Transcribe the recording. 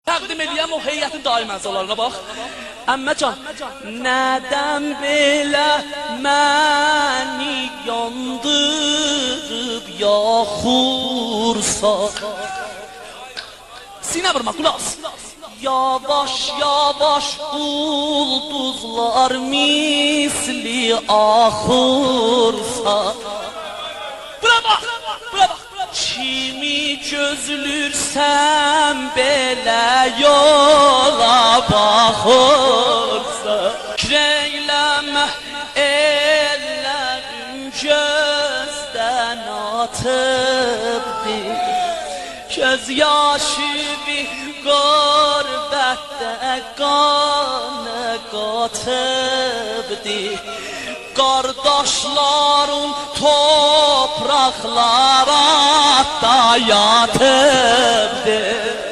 Təqdim edəyəm o heyətin daim əzalarına bax. Əmməcan, nədən belə məni yandırıb yaxursa? Sinə vurma, qulaq. Yavaş yavaş ulduzlar misli axursa. Bura bax, bura bax. Kimi gözlürsən belə yola baxırsa, Kireyləmə ellərim gözdən atıbdır, Göz yaşı bir qürbətdə qanı qatıbdır, Qardaşların topraklara da yatıbdır.